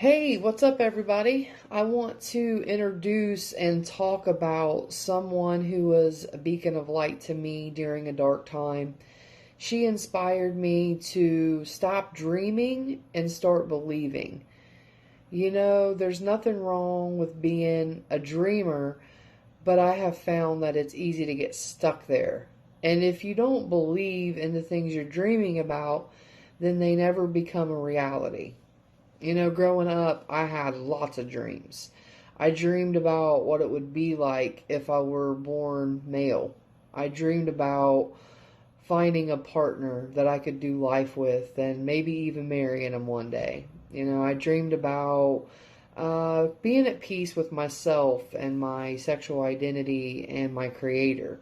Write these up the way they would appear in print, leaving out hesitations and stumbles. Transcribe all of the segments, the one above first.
Hey, what's up, everybody? I want to introduce and talk about someone who was a beacon of light to me during a dark time. She inspired me to stop dreaming and start believing. There's nothing wrong with being a dreamer, but I have found that it's easy to get stuck there. And if you don't believe in the things you're dreaming about, then they never become a reality. Growing up, I had lots of dreams. I dreamed about what it would be like if I were born male. I dreamed about finding a partner that I could do life with and maybe even marrying him one day. I dreamed about being at peace with myself and my sexual identity and my creator.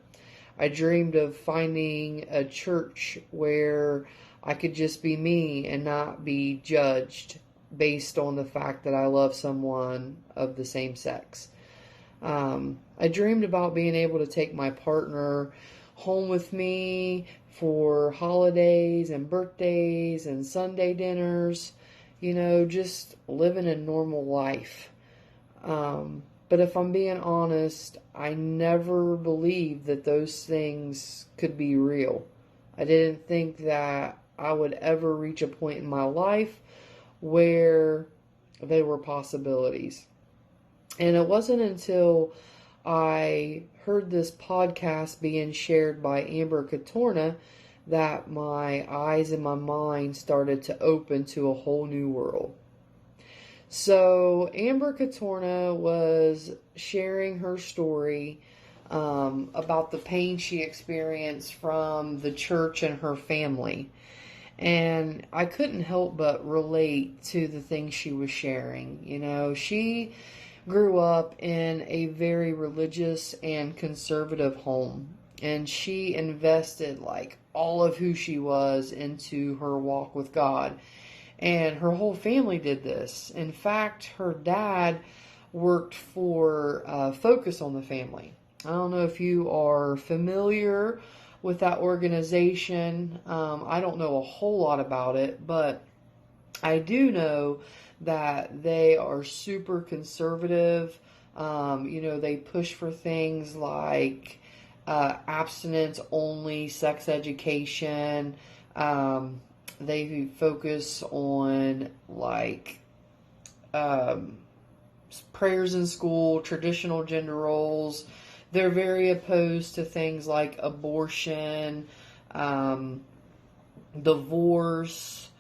I dreamed of finding a church where I could just be me and not be judged based on the fact that I love someone of the same sex. I dreamed about being able to take my partner home with me for holidays and birthdays and Sunday dinners, just living a normal life. But if I'm being honest, I never believed that those things could be real. I didn't think that I would ever reach a point in my life where they were possibilities. And it wasn't until I heard this podcast being shared by Amber Katorna that my eyes and my mind started to open to a whole new world. So Amber Katorna was sharing her story about the pain she experienced from the church and her family. And I couldn't help but relate to the things she was sharing. She grew up in a very religious and conservative home. And she invested like all of who she was into her walk with God. And her whole family did this. In fact, her dad worked for Focus on the Family. I don't know if you are familiar with that organization. I don't know a whole lot about it, but I do know that they are super conservative. They push for things like abstinence only, sex education. They focus on like prayers in school, traditional gender roles. They're very opposed to things like abortion, divorce,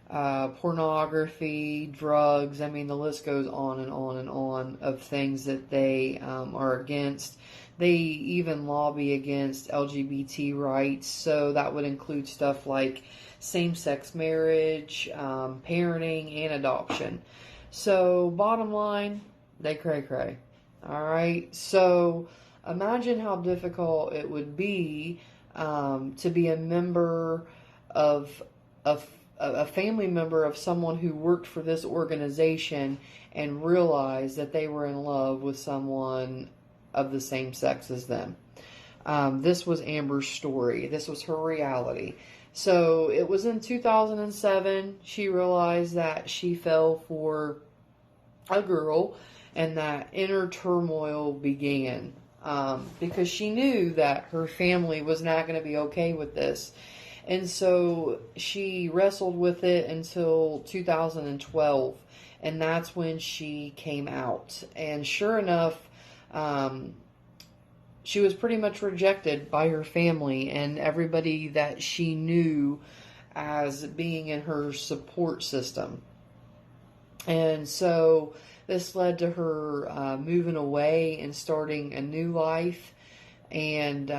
pornography, drugs. I mean, the list goes on and on and on of things that they are against. They even lobby against LGBT rights, so that would include stuff like same-sex marriage, parenting, and adoption. So, bottom line, they cray-cray. All right, so imagine how difficult it would be to be a member of a family member of someone who worked for this organization and realize that they were in love with someone of the same sex as them. This was Amber's story. This was her reality. So it was in 2007 she realized that she fell for a girl and that inner turmoil began. Because she knew that her family was not going to be okay with this. And so she wrestled with it until 2012, and that's when she came out. And sure enough, she was pretty much rejected by her family and everybody that she knew as being in her support system. And so this led to her moving away and starting a new life. And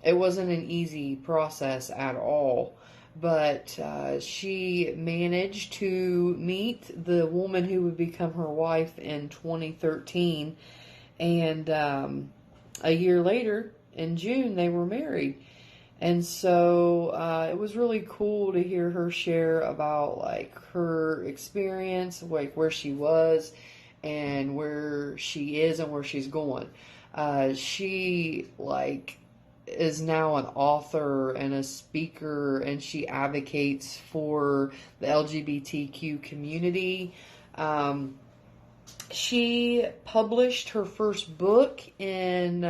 it wasn't an easy process at all. But she managed to meet the woman who would become her wife in 2013. And a year later, in June, they were married. And so it was really cool to hear her share about like her experience, like where she was and where she is and where she's going. She is now an author and a speaker, and she advocates for the LGBTQ community. She published her first book in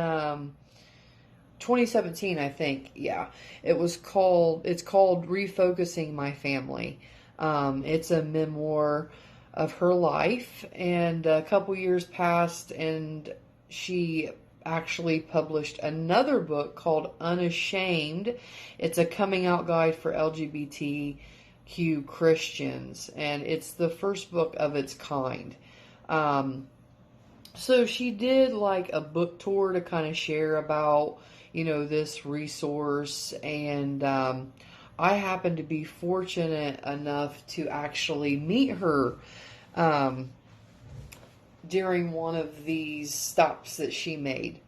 2017, I think. Yeah, it's called Refocusing My Family. It's a memoir of her life, and a couple years passed, and she actually published another book called Unashamed. It's a coming out guide for LGBTQ Christians, and it's the first book of its kind. So she did like a book tour to kind of share about, this resource, and I happened to be fortunate enough to actually meet her during one of these stops that she made.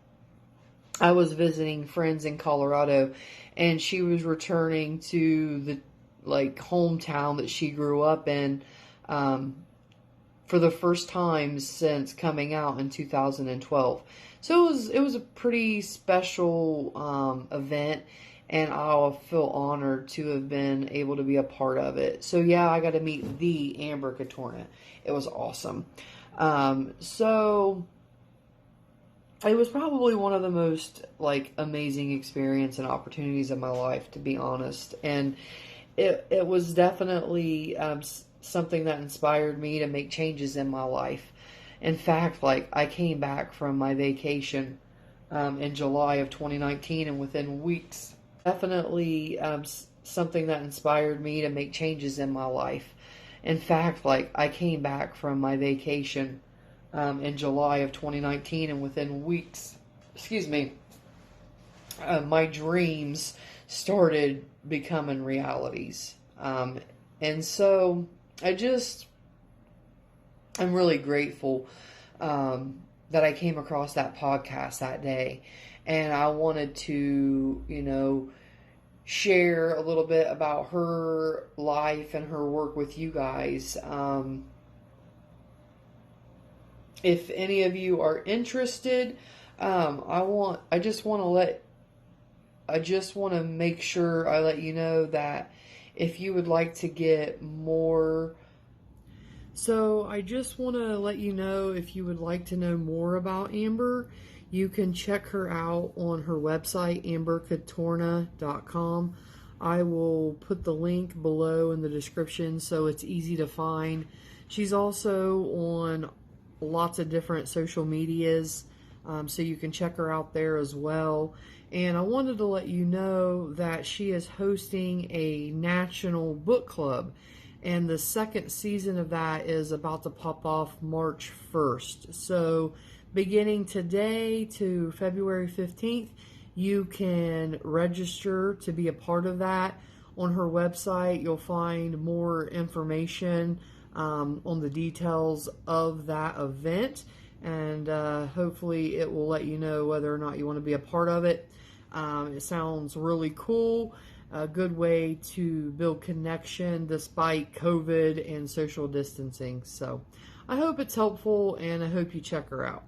I was visiting friends in Colorado, and she was returning to the hometown that she grew up in for the first time since coming out in 2012. So it was a pretty special event, and I feel honored to have been able to be a part of it. So yeah, I got to meet the Amber Katorna. It was awesome. So it was probably one of the most amazing experience and opportunities of my life, to be honest. And it was definitely something that inspired me to make changes in my life. In fact, I came back from my vacation in July of 2019, and within weeks, definitely something that inspired me to make changes in my life. In fact, I came back from my vacation in July of 2019, and within weeks, my dreams started becoming realities. And so I'm really grateful that I came across that podcast that day. And I wanted to, share a little bit about her life and her work with you guys. If any of you are interested, I just want to make sure I let you know that if you would like to get more. So I just want to let you know, if you would like to know more about Amber, you can check her out on her website, amberkatorna.com. I will put the link below in the description so it's easy to find. She's also on lots of different social medias, so you can check her out there as well. And I wanted to let you know that she is hosting a national book club, and the second season of that is about to pop off March 1st. So beginning today to February 15th, you can register to be a part of that. On her website, you'll find more information on the details of that event, and hopefully it will let you know whether or not you want to be a part of it. It sounds really cool. A good way to build connection despite COVID and social distancing. So I hope it's helpful, and I hope you check her out.